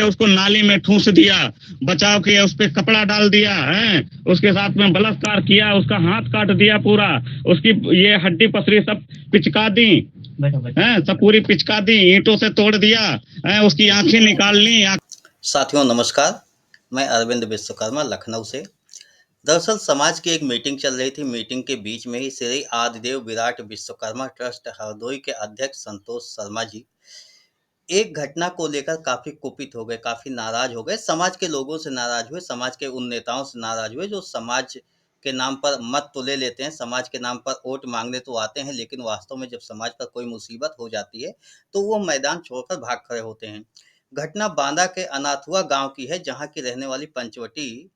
उसको नाली में ठूस दिया, बचाव किया, उस पे कपड़ा डाल दिया है, उसके साथ में बलात्कार किया, उसका हाथ काट दिया पूरा, उसकी ये हड्डी पसरी सब पिचका दी है, सब पूरी पिचका दी, ईंटों से तोड़ दिया है, उसकी आंखें निकाल ली। साथियों नमस्कार, मैं अरविंद विश्वकर्मा लखनऊ से। दरअसल समाज की एक मीटिंग चल रही थी। मीटिंग के बीच में ही श्री आदिदेव विराट विश्वकर्मा ट्रस्ट हरदोई के अध्यक्ष संतोष शर्मा जी एक घटना को लेकर काफी कुपित हो गए, काफी नाराज हो गए। समाज के लोगों से नाराज हुए, समाज के उन नेताओं से नाराज हुए जो समाज के नाम पर मत तो ले लेते हैं, समाज के नाम पर वोट मांगने तो आते हैं, लेकिन वास्तव में जब समाज पर कोई मुसीबत हो जाती है तो वो मैदान छोड़कर भाग खड़े होते हैं। घटना बांदा के अनाथुआ गांव की है, जहां की रहने वाली पंचवटी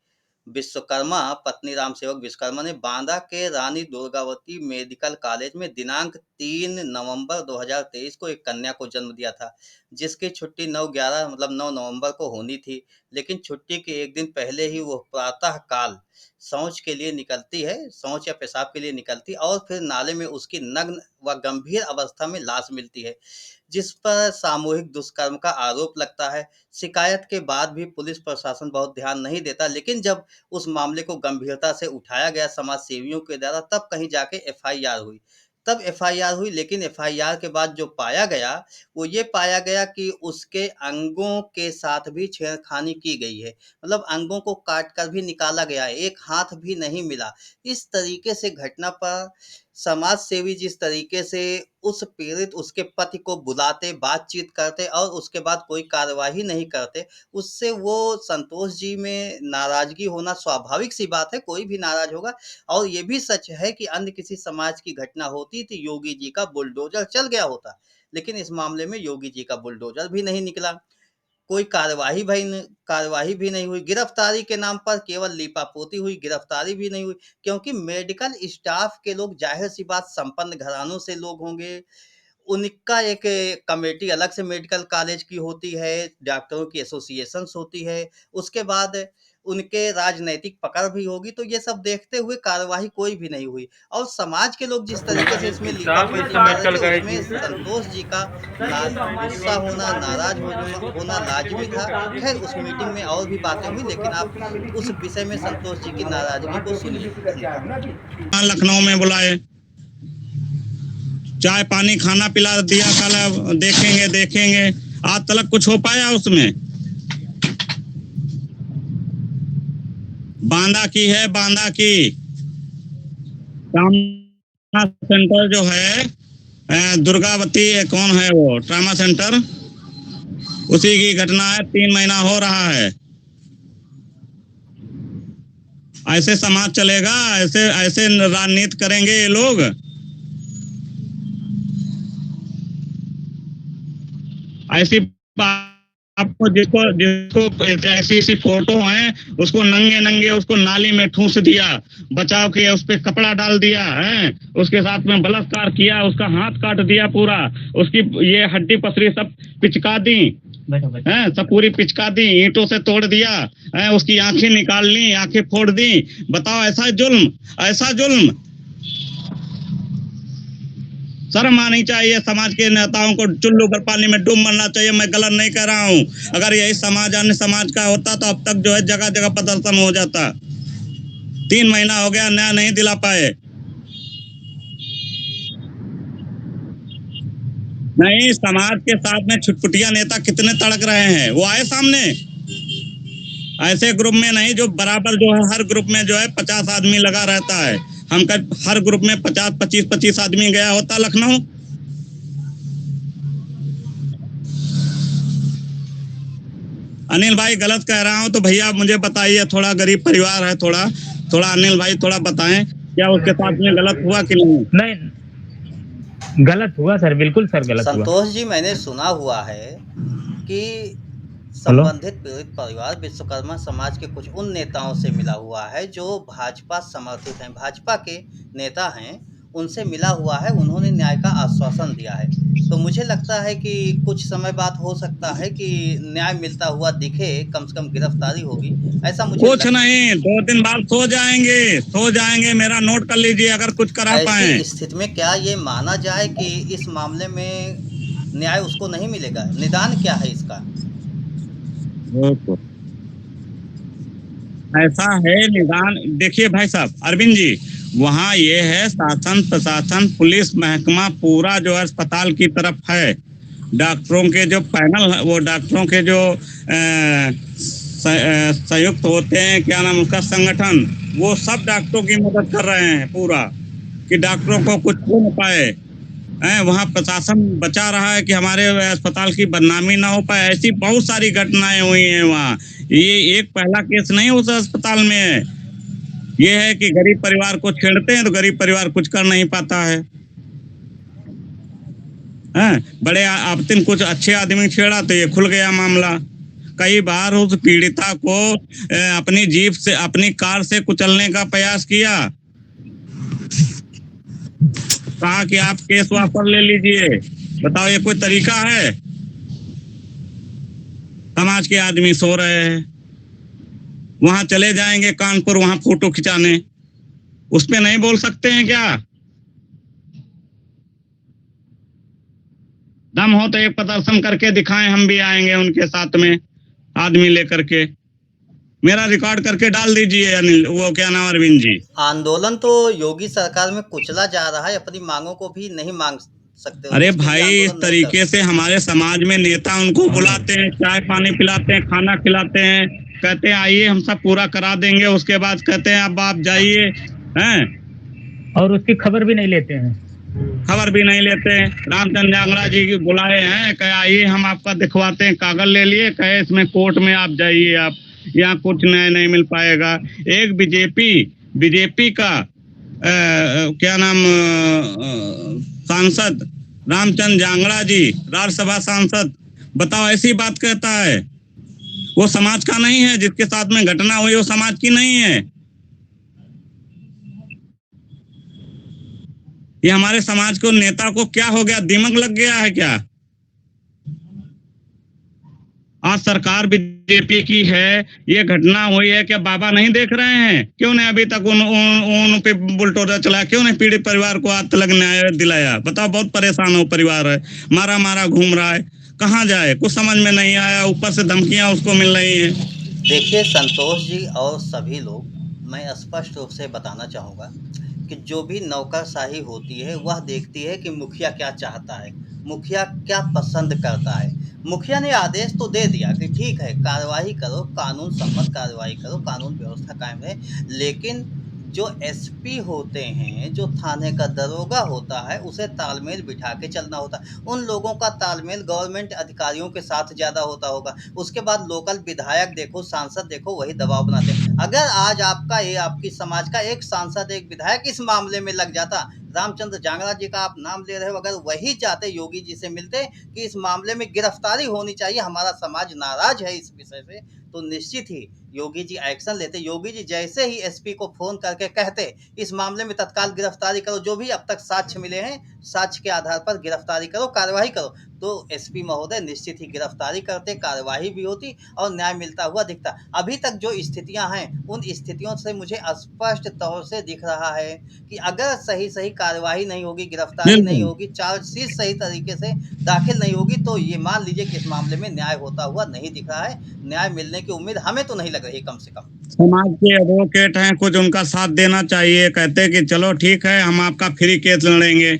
विश्वकर्मा पत्नी राम सेवक विश्वकर्मा ने बांदा के रानी दुर्गावती मेडिकल कॉलेज में दिनांक 3 नवंबर 2023 को एक कन्या को जन्म दिया था, जिसकी छुट्टी 9/11 मतलब 9 नवंबर को होनी थी। लेकिन छुट्टी के एक दिन पहले ही वो प्रातः काल शौच के लिए निकलती है, शौच या पेशाब के लिए निकलती, और फिर नाले में उसकी नग्न व गंभीर अवस्था में लाश मिलती है, जिस पर सामूहिक दुष्कर्म का आरोप लगता है। शिकायत के बाद भी पुलिस प्रशासन बहुत ध्यान नहीं देता, लेकिन जब उस मामले को गंभीरता से उठाया गया समाज सेवियों के द्वारा, तब कहीं जाके एफआईआर हुई। लेकिन एफआईआर के बाद जो पाया गया, वो ये पाया गया कि उसके अंगों के साथ भी छेड़खानी की गई है। मतलब अंगों को काट कर भी निकाला गया है, एक हाथ भी नहीं मिला। इस तरीके से घटना पर समाज सेवी जिस तरीके से उस पीड़ित उसके पति को बुलाते, बातचीत करते और उसके बाद कोई कार्यवाही नहीं करते, उससे वो संतोष जी में नाराज़गी होना स्वाभाविक सी बात है, कोई भी नाराज़ होगा। और ये भी सच है कि अन्य किसी समाज की घटना होती तो योगी जी का बुलडोज़र चल गया होता, लेकिन इस मामले में योगी जी का बुलडोज़र भी नहीं निकला। कोई कार्यवाही भी नहीं हुई। गिरफ्तारी के नाम पर केवल लीपापोती हुई, गिरफ्तारी भी नहीं हुई, क्योंकि मेडिकल स्टाफ के लोग ज़ाहिर-सी बात संपन्न घरानों से लोग होंगे। उनका एक कमेटी अलग से मेडिकल कॉलेज की होती है, डॉक्टरों की एसोसिएशंस होती है, उसके बाद उनके राजनैतिक पकड़ भी होगी, तो ये सब देखते हुए कार्यवाही कोई भी नहीं हुई। और समाज के लोग जिस तरीके से इसमें लीपापोती कर रहे थे, उसमें संतोष जी का गुस्सा होना, नाराज होना लाजमी था। खैर उस मीटिंग में और भी बातें हुई, लेकिन आप उस विषय में संतोष जी की नाराजगी को सुनिए। लखनऊ में बुलाए, चाय पानी खाना पिला दिया, साला देखेंगे देखेंगे, आज तक कुछ हो पाया उसमें? बांदा की है, बांदा की ट्रामा सेंटर जो है, दुर्गावती कौन है वो ट्रामा सेंटर, उसी की घटना है। 3 महीना हो रहा है। ऐसे समाज चलेगा? ऐसे ऐसे राजनीति करेंगे ये लोग? ऐसी आपको जिसको जिसको ऐसी ऐसी फोटो है, उसको नंगे नंगे उसको नाली में ठूस दिया, बचाव किया, उस पे कपड़ा डाल दिया है, उसके साथ में बलात्कार किया, उसका हाथ काट दिया पूरा, उसकी ये हड्डी पसरी सब पिचका दी है, सब पूरी पिचका दी, ईंटों से तोड़ दिया है, उसकी आंखें निकाल ली, आंखें फोड़ दी। बताओ, ऐसा जुल्म, ऐसा जुल्म! शर्म आनी चाहिए। समाज के नेताओं को चुल्लू पर पानी में डूब मरना चाहिए। मैं गलत नहीं कह रहा हूँ। अगर यही समाज अन्य समाज का होता तो अब तक जो है जगह जगह प्रदर्शन हो जाता। 3 महीना हो गया, न्याय नहीं दिला पाए। नहीं, समाज के साथ में छुटपुटिया नेता कितने तड़क रहे हैं, वो आए सामने। ऐसे ग्रुप में नहीं जो बराबर जो है, हर ग्रुप में जो है 50 आदमी लगा रहता है। हम हर ग्रुप में 25 आदमी गया होता लखनऊ। अनिल भाई गलत कह रहा हूं तो भैया मुझे बताइए, थोड़ा गरीब परिवार है, थोड़ा थोड़ा अनिल भाई थोड़ा बताएं, क्या उसके साथ में गलत हुआ कि नहीं? नहीं, गलत हुआ सर, बिल्कुल सर गलत हुआ। संतोष जी, मैंने सुना हुआ है कि संबंधित पीड़ित परिवार विश्वकर्मा समाज के कुछ उन नेताओं से मिला हुआ है जो भाजपा समर्थित हैं, भाजपा के नेता हैं, उनसे मिला हुआ है, उन्होंने न्याय का आश्वासन दिया है। तो मुझे लगता है कि कुछ समय बाद हो सकता है कि न्याय मिलता हुआ दिखे, कम से कम गिरफ्तारी होगी, ऐसा मुझे कुछ नहीं, 2 दिन बाद सो जाएंगे, मेरा नोट कर लीजिए अगर कुछ करा पाए। ऐसी स्थिति में क्या ये माना जाए कि इस मामले में न्याय उसको नहीं मिलेगा? निदान क्या है इसका? वो तो ऐसा है निदान। देखिए भाई साहब अरविंद जी, वहाँ ये है शासन प्रशासन पुलिस महकमा पूरा जो है अस्पताल की तरफ है। डॉक्टरों के जो पैनल है, वो डॉक्टरों के जो संयुक्त होते हैं, क्या नाम उसका, संगठन, वो सब डॉक्टरों की मदद कर रहे हैं पूरा, कि डॉक्टरों को कुछ हो न पाए। वहाँ प्रशासन बचा रहा है कि हमारे अस्पताल की बदनामी ना हो पाए। ऐसी बहुत सारी घटनाएं हुई हैं वहाँ। ये एक पहला केस नहीं उस अस्पताल में है। ये है कि गरीब परिवार को छेड़ते हैं तो गरीब परिवार कुछ कर नहीं पाता है। बड़े आपतिन कुछ अच्छे आदमी छेड़ा तो ये खुल गया मामला। कई बार उस पीड़िता को अपनी जीप से, अपनी कार से कुचलने का प्रयास किया, कहा कि आप केस वापस ले लीजिए। बताओ ये कोई तरीका है? समाज के आदमी सो रहे हैं, वहां चले जाएंगे कानपुर, वहां फोटो खिंचाने, उस पे नहीं बोल सकते हैं क्या? दम हो तो एक प्रदर्शन करके दिखाएं, हम भी आएंगे उनके साथ में आदमी लेकर के। मेरा रिकॉर्ड करके डाल दीजिए अनिल, वो क्या नाम, अरविंद जी। आंदोलन तो योगी सरकार में कुचला जा रहा है, अपनी मांगों को भी नहीं मांग सकते हो, अरे उसके लिए भाई, इस आंदोलन नहीं तरीके कर से हमारे समाज में नेता उनको बुलाते हैं, चाय पानी पिलाते हैं, खाना खिलाते हैं, कहते हैं आइए हम सब पूरा करा देंगे, उसके बाद कहते हैं अब आप जाइए, हैं, और उसकी खबर भी नहीं लेते हैं। खबर भी नहीं लेते हैं। रामचंद्र जांगड़ा जी की बुलाए हैं, कहे आइए हम आपका दिखवाते हैं, कागज ले लिए, कहे इसमें कोर्ट में आप जाइए, आप यहाँ कुछ न्याय नहीं मिल पाएगा। एक बीजेपी का क्या नाम सांसद रामचंद्र जांगड़ा जी, राज्यसभा सांसद, बताओ ऐसी बात कहता है? वो समाज का नहीं है, जिसके साथ में घटना हुई वो समाज की नहीं है। ये हमारे समाज को, नेता को क्या हो गया, दिमाग लग गया है क्या? आज सरकार बीजेपी की है, ये घटना हुई है, क्या बाबा नहीं देख रहे हैं? क्यों नहीं अभी तक उन पे बुलडोजर चलाया? क्यों नहीं पीड़ित परिवार को आज तक न्याय दिलाया? बताओ, बहुत परेशान हो परिवार है, मारा मारा घूम रहा है, कहाँ जाए कुछ समझ में नहीं आया, ऊपर से धमकियां उसको मिल रही हैं। देखिए संतोष जी और सभी लोग, मैं स्पष्ट रूप से बताना चाहूँगा कि जो भी नौकरशाही होती है वह देखती है कि मुखिया क्या चाहता है, मुखिया क्या पसंद करता है। मुखिया ने आदेश तो दे दिया कि ठीक है कार्रवाई करो, कानून सम्मत कार्रवाई करो, कानून व्यवस्था कायम रहे, लेकिन जो एसपी होते हैं, जो थाने का दरोगा होता है, उसे तालमेल बिठा के चलना होता है। उन लोगों का तालमेल गवर्नमेंट अधिकारियों के साथ ज़्यादा होता होगा। उसके बाद लोकल विधायक देखो, सांसद देखो, वही दबाव बनाते हैं। अगर आज आपका ये आपकी समाज का एक सांसद, एक विधायक इस मामले में लग जाता, रामचंद्र जांगड़ा जी का आप नाम ले रहे हो, अगर वही चाहते योगी जी से मिलते कि इस मामले में गिरफ्तारी होनी चाहिए, हमारा समाज नाराज है इस विषय से, तो निश्चित ही योगी जी एक्शन लेते। योगी जी जैसे ही एसपी को फोन करके कहते इस मामले में तत्काल गिरफ्तारी करो, जो भी अब तक साक्ष्य मिले हैं साक्ष्य के आधार पर गिरफ्तारी करो, कार्रवाई करो, तो एसपी महोदय निश्चित ही गिरफ्तारी करते, कार्रवाई भी होती और न्याय मिलता हुआ दिखता। अभी तक जो स्थितियां हैं उन स्थितियों से मुझे स्पष्ट तौर से दिख रहा है कि अगर सही सही कार्रवाई नहीं होगी, गिरफ्तारी नहीं होगी, चार्जशीट सही तरीके से दाखिल नहीं होगी, तो ये मान लीजिए कि इस मामले में न्याय होता हुआ नहीं दिख रहा है। न्याय मिलने की उम्मीद हमें तो नहीं लग रही, कम से कम। समाज के एडवोकेट हैं, कुछ उनका साथ देना चाहिए। कहते कि चलो ठीक है, हम आपका फ्री केस लड़ेंगे।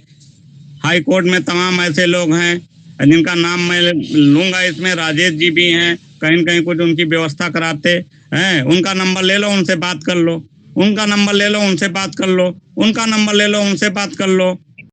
हाई कोर्ट में तमाम ऐसे लोग हैं जिनका नाम मैं लूंगा इसमें, राजेश जी भी हैं, कहीं न कहीं कुछ उनकी व्यवस्था कराते हैं। उनका नंबर ले लो, उनसे बात कर लो, उनका नंबर ले लो, उनसे बात कर लो, उनका नंबर ले लो, उनसे बात कर लो।